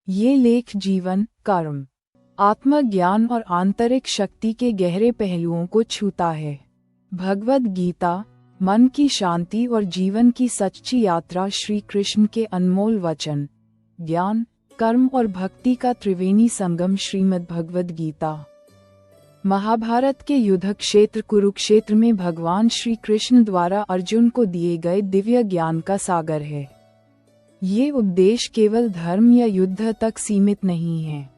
ये लेख जीवन, कर्म, आत्मज्ञान और आंतरिक शक्ति के गहरे पहलुओं को छूता है। भगवद गीता, मन की शांति और जीवन की सच्ची यात्रा, श्री कृष्ण के अनमोल वचन, ज्ञान, कर्म और भक्ति का त्रिवेणी संगम। श्रीमद् भगवद गीता महाभारत के युद्ध क्षेत्र कुरुक्षेत्र में भगवान श्री कृष्ण द्वारा अर्जुन को दिए गए दिव्य ज्ञान का सागर है। ये उपदेश केवल धर्म या युद्ध तक सीमित नहीं है,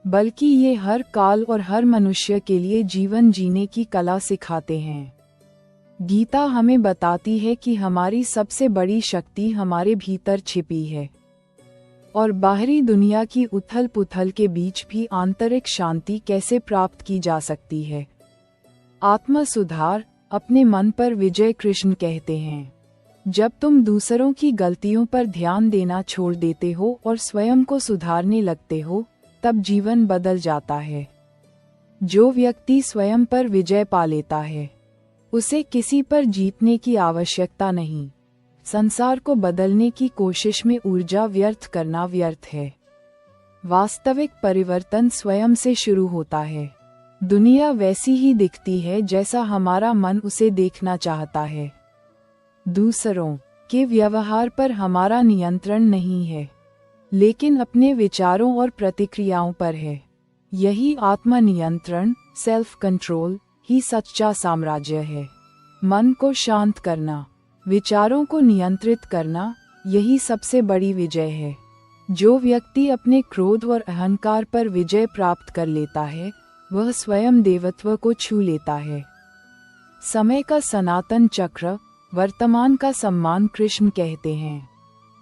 बल्कि ये हर काल और हर मनुष्य के लिए जीवन जीने की कला सिखाते हैं। गीता हमें बताती है कि हमारी सबसे बड़ी शक्ति हमारे भीतर छिपी है और बाहरी दुनिया की उथल पुथल के बीच भी आंतरिक शांति कैसे प्राप्त की जा सकती है। आत्म सुधार, अपने मन पर विजय। कृष्ण कहते हैं, जब तुम दूसरों की गलतियों पर ध्यान देना छोड़ देते हो और स्वयं को सुधारने लगते हो, तब जीवन बदल जाता है। जो व्यक्ति स्वयं पर विजय पा लेता है, उसे किसी पर जीतने की आवश्यकता नहीं। संसार को बदलने की कोशिश में ऊर्जा व्यर्थ करना व्यर्थ है। वास्तविक परिवर्तन स्वयं से शुरू होता है। दुनिया वैसी ही दिखती है जैसा हमारा मन उसे देखना चाहता है। दूसरों के व्यवहार पर हमारा नियंत्रण नहीं है, लेकिन अपने विचारों और प्रतिक्रियाओं पर है। यही आत्मनियंत्रण, सेल्फ कंट्रोल ही सच्चा साम्राज्य है। मन को शांत करना, विचारों को नियंत्रित करना, यही सबसे बड़ी विजय है। जो व्यक्ति अपने क्रोध और अहंकार पर विजय प्राप्त कर लेता है, वह स्वयं देवत्व को छू लेता है। समय का सनातन चक्र, वर्तमान का सम्मान। कृष्ण कहते हैं,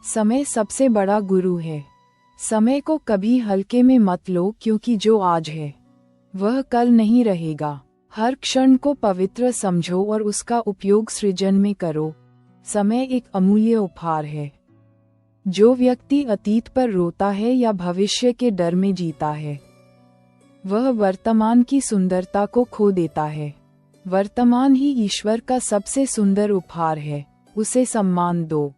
समय सबसे बड़ा गुरु है। समय को कभी हल्के में मत लो, क्योंकि जो आज है वह कल नहीं रहेगा। हर क्षण को पवित्र समझो और उसका उपयोग सृजन में करो। समय एक अमूल्य उपहार है। जो व्यक्ति अतीत पर रोता है या भविष्य के डर में जीता है, वह वर्तमान की सुंदरता को खो देता है। वर्तमान ही ईश्वर का सबसे सुंदर उपहार है, उसे सम्मान दो।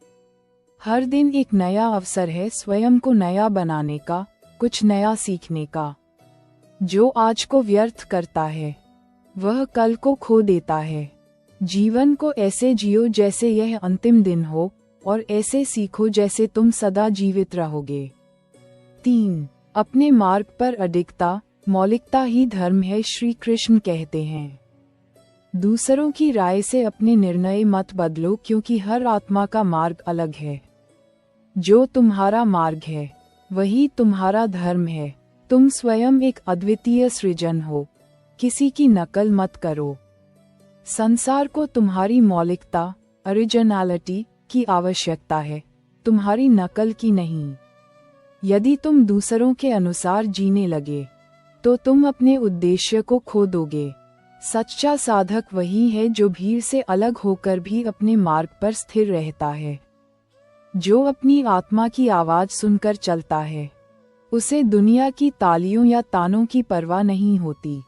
हर दिन एक नया अवसर है स्वयं को नया बनाने का, कुछ नया सीखने का। जो आज को व्यर्थ करता है, वह कल को खो देता है। जीवन को ऐसे जियो जैसे यह अंतिम दिन हो, और ऐसे सीखो जैसे तुम सदा जीवित रहोगे। 3. अपने मार्ग पर अडिगता, मौलिकता ही धर्म है। श्री कृष्ण कहते हैं, दूसरों की राय से अपने निर्णय मत बदलो, क्योंकि हर आत्मा का मार्ग अलग है। जो तुम्हारा मार्ग है, वही तुम्हारा धर्म है। तुम स्वयं एक अद्वितीय सृजन हो, किसी की नकल मत करो। संसार को तुम्हारी मौलिकता, ओरिजिनलिटी की आवश्यकता है, तुम्हारी नकल की नहीं। यदि तुम दूसरों के अनुसार जीने लगे, तो तुम अपने उद्देश्य को खो दोगे। सच्चा साधक वही है जो भीड़ से अलग होकर भी अपने मार्ग पर स्थिर रहता है। जो अपनी आत्मा की आवाज सुनकर चलता है, उसे दुनिया की तालियों या तानों की परवाह नहीं होती।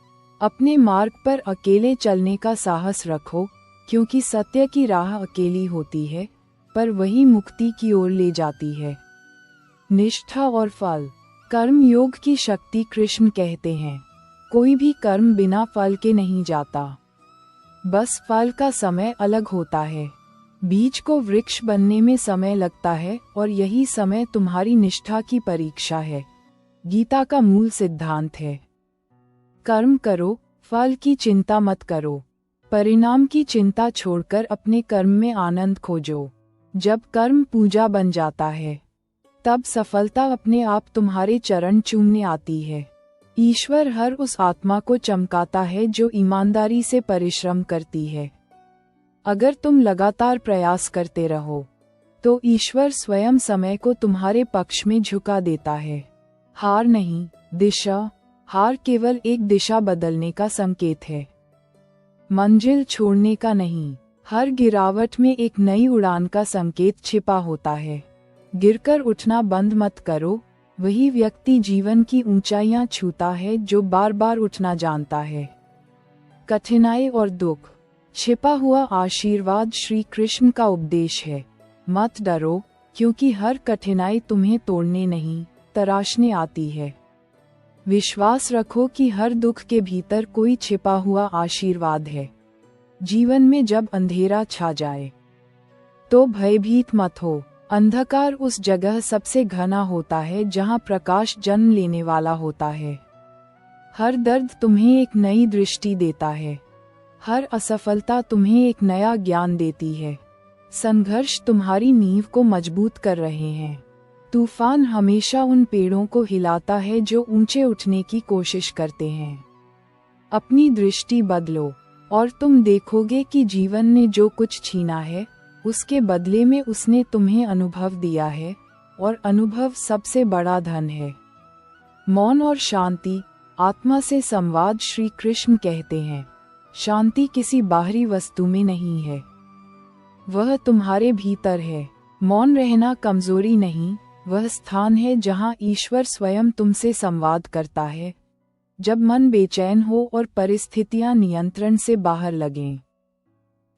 अपने मार्ग पर अकेले चलने का साहस रखो, क्योंकि सत्य की राह अकेली होती है, पर वही मुक्ति की ओर ले जाती है। निष्ठा और फल, कर्म योग की शक्ति। कृष्ण कहते हैं, कोई भी कर्म बिना फल के नहीं जाता, बस फल का समय अलग होता है। बीज को वृक्ष बनने में समय लगता है, और यही समय तुम्हारी निष्ठा की परीक्षा है। गीता का मूल सिद्धांत है, कर्म करो, फल की चिंता मत करो। परिणाम की चिंता छोड़कर अपने कर्म में आनंद खोजो। जब कर्म पूजा बन जाता है, तब सफलता अपने आप तुम्हारे चरण चूमने आती है। ईश्वर हर उस आत्मा को चमकाता है जो ईमानदारी से परिश्रम करती है। अगर तुम लगातार प्रयास करते रहो, तो ईश्वर स्वयं समय को तुम्हारे पक्ष में झुका देता है। हार नहीं, दिशा। हार केवल एक दिशा बदलने का संकेत है, मंजिल छोड़ने का नहीं। हर गिरावट में एक नई उड़ान का संकेत छिपा होता है। गिरकर उठना बंद मत करो। वही व्यक्ति जीवन की ऊंचाइयां छूता है जो बार बार उठना जानता है। कठिनाई और दुख, छिपा हुआ आशीर्वाद। श्री कृष्ण का उपदेश है, मत डरो, क्योंकि हर कठिनाई तुम्हें तोड़ने नहीं, तराशने आती है। विश्वास रखो कि हर दुख के भीतर कोई छिपा हुआ आशीर्वाद है। जीवन में जब अंधेरा छा जाए तो भयभीत मत हो। अंधकार उस जगह सबसे घना होता है जहां प्रकाश जन्म लेने वाला होता है। हर दर्द तुम्हें एक नई दृष्टि देता है। हर असफलता तुम्हें एक नया ज्ञान देती है। संघर्ष तुम्हारी नींव को मजबूत कर रहे हैं। तूफान हमेशा उन पेड़ों को हिलाता है जो ऊंचे उठने की कोशिश करते हैं। अपनी दृष्टि बदलो और तुम देखोगे कि जीवन ने जो कुछ छीना है उसके बदले में उसने तुम्हें अनुभव दिया है, और अनुभव सबसे बड़ा धन है। मौन और शांति, आत्मा से संवाद। श्री कृष्ण कहते हैं, शांति किसी बाहरी वस्तु में नहीं है, वह तुम्हारे भीतर है। मौन रहना कमजोरी नहीं, वह स्थान है जहां ईश्वर स्वयं तुमसे संवाद करता है। जब मन बेचैन हो और परिस्थितियां नियंत्रण से बाहर लगें,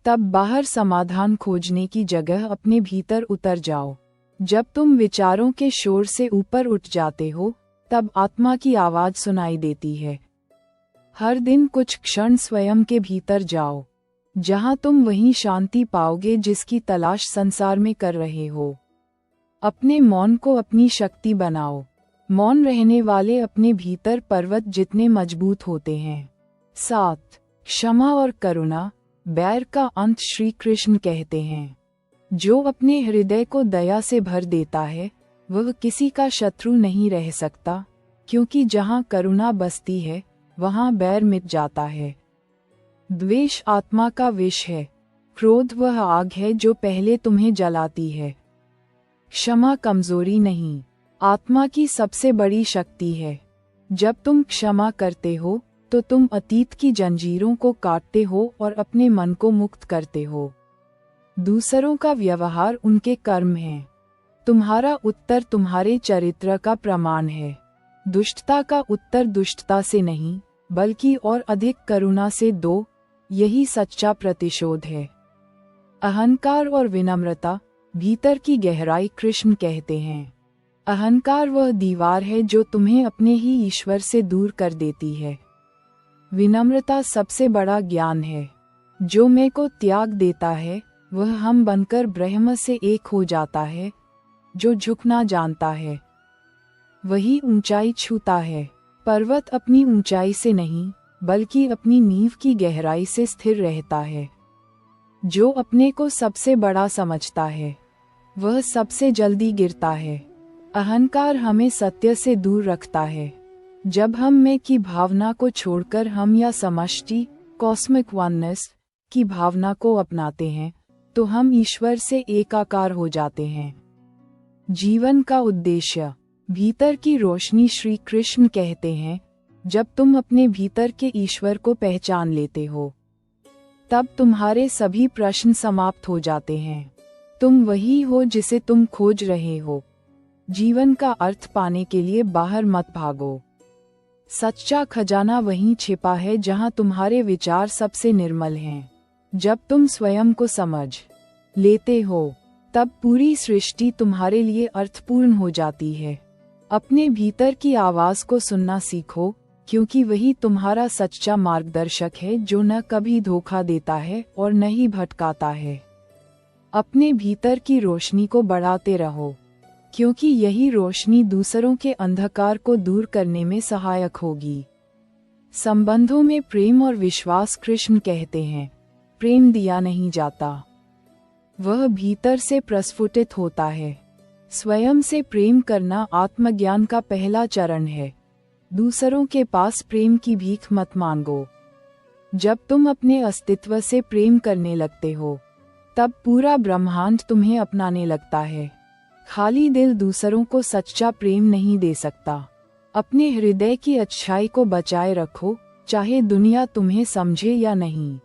तब बाहर समाधान खोजने की जगह अपने भीतर उतर जाओ। जब तुम विचारों के शोर से ऊपर उठ जाते हो, तब आत्मा की आवाज सुनाई देती है। हर दिन कुछ क्षण स्वयं के भीतर जाओ, जहां तुम वही शांति पाओगे जिसकी तलाश संसार में कर रहे हो। अपने मौन को अपनी शक्ति बनाओ। मौन रहने वाले अपने भीतर पर्वत जितने मजबूत होते हैं। 7. क्षमा और करुणा, बैर का अंत। श्री कृष्ण कहते हैं, जो अपने हृदय को दया से भर देता है वह किसी का शत्रु नहीं रह सकता, क्योंकि जहां करुणा बसती है वहां बैर मिट जाता है। द्वेष आत्मा का विष है। क्रोध वह आग है जो पहले तुम्हें जलाती है। क्षमा कमजोरी नहीं, आत्मा की सबसे बड़ी शक्ति है। जब तुम क्षमा करते हो तो तुम अतीत की जंजीरों को काटते हो और अपने मन को मुक्त करते हो। दूसरों का व्यवहार उनके कर्म है, तुम्हारा उत्तर तुम्हारे चरित्र का प्रमाण है। दुष्टता का उत्तर दुष्टता से नहीं, बल्कि और अधिक करुणा से दो, यही सच्चा प्रतिशोध है। अहंकार और विनम्रता, भीतर की गहराई। कृष्ण कहते हैं, अहंकार वह दीवार है जो तुम्हें अपने ही ईश्वर से दूर कर देती है। विनम्रता सबसे बड़ा ज्ञान है। जो मैं को त्याग देता है वह हम बनकर ब्रह्म से एक हो जाता है। जो झुकना जानता है वही ऊंचाई छूता है। पर्वत अपनी ऊंचाई से नहीं, बल्कि अपनी नींव की गहराई से स्थिर रहता है। जो अपने को सबसे बड़ा समझता है वह सबसे जल्दी गिरता है। अहंकार हमें सत्य से दूर रखता है। जब हम मैं की भावना को छोड़कर हम या समष्टि, कॉस्मिक वननेस की भावना को अपनाते हैं, तो हम ईश्वर से एकाकार हो जाते हैं। जीवन का उद्देश्य, भीतर की रोशनी। श्री कृष्ण कहते हैं, जब तुम अपने भीतर के ईश्वर को पहचान लेते हो, तब तुम्हारे सभी प्रश्न समाप्त हो जाते हैं। तुम वही हो जिसे तुम खोज रहे हो। जीवन का अर्थ पाने के लिए बाहर मत भागो। सच्चा खजाना वहीं छिपा है जहां तुम्हारे विचार सबसे निर्मल हैं। जब तुम स्वयं को समझ लेते हो, तब पूरी सृष्टि तुम्हारे लिए अर्थपूर्ण हो जाती है। अपने भीतर की आवाज को सुनना सीखो, क्योंकि वही तुम्हारा सच्चा मार्गदर्शक है, जो न कभी धोखा देता है और न ही भटकाता है। अपने भीतर की रोशनी को बढ़ाते रहो, क्योंकि यही रोशनी दूसरों के अंधकार को दूर करने में सहायक होगी। संबंधों में प्रेम और विश्वास। कृष्ण कहते हैं, प्रेम दिया नहीं जाता, वह भीतर से प्रस्फुटित होता है। स्वयं से प्रेम करना आत्मज्ञान का पहला चरण है। दूसरों के पास प्रेम की भीख मत मांगो। जब तुम अपने अस्तित्व से प्रेम करने लगते हो, तब पूरा ब्रह्मांड तुम्हें अपनाने लगता है। खाली दिल दूसरों को सच्चा प्रेम नहीं दे सकता। अपने हृदय की अच्छाई को बचाए रखो, चाहे दुनिया तुम्हें समझे या नहीं,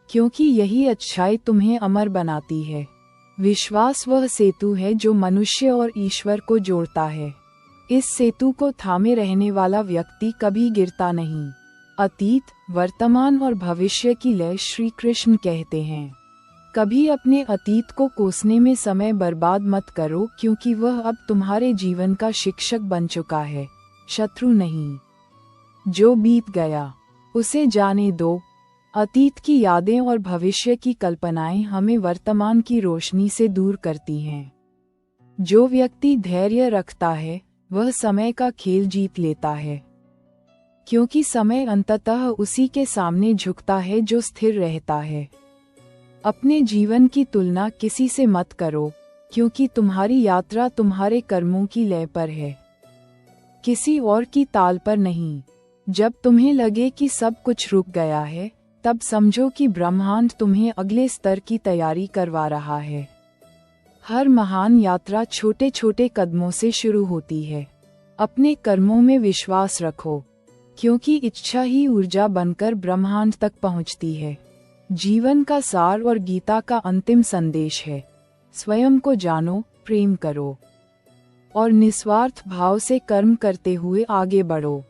क्योंकि यही अच्छाई तुम्हें अमर बनाती है। विश्वास वह सेतु है जो मनुष्य और ईश्वर को जोड़ता है। इस सेतु को थामे रहने वाला व्यक्ति कभी गिरता नहीं। अतीत, वर्तमान और भविष्य की लय। श्री कृष्ण कहते हैं, कभी अपने अतीत को कोसने में समय बर्बाद मत करो, क्योंकि वह अब तुम्हारे जीवन का शिक्षक बन चुका है, शत्रु नहीं। जो बीत गया उसे जाने दो। अतीत की यादें और भविष्य की कल्पनाएं हमें वर्तमान की रोशनी से दूर करती हैं। जो व्यक्ति धैर्य रखता है वह समय का खेल जीत लेता है, क्योंकि समय अंततः उसी के सामने झुकता है जो स्थिर रहता है। अपने जीवन की तुलना किसी से मत करो, क्योंकि तुम्हारी यात्रा तुम्हारे कर्मों की लय पर है, किसी और की ताल पर नहीं। जब तुम्हें लगे कि सब कुछ रुक गया है, तब समझो कि ब्रह्मांड तुम्हें अगले स्तर की तैयारी करवा रहा है। हर महान यात्रा छोटे छोटे कदमों से शुरू होती है। अपने कर्मों में विश्वास रखो, क्योंकि इच्छा ही ऊर्जा बनकर ब्रह्मांड तक पहुंचती है। जीवन का सार और गीता का अंतिम संदेश है, स्वयं को जानो, प्रेम करो और निस्वार्थ भाव से कर्म करते हुए आगे बढ़ो।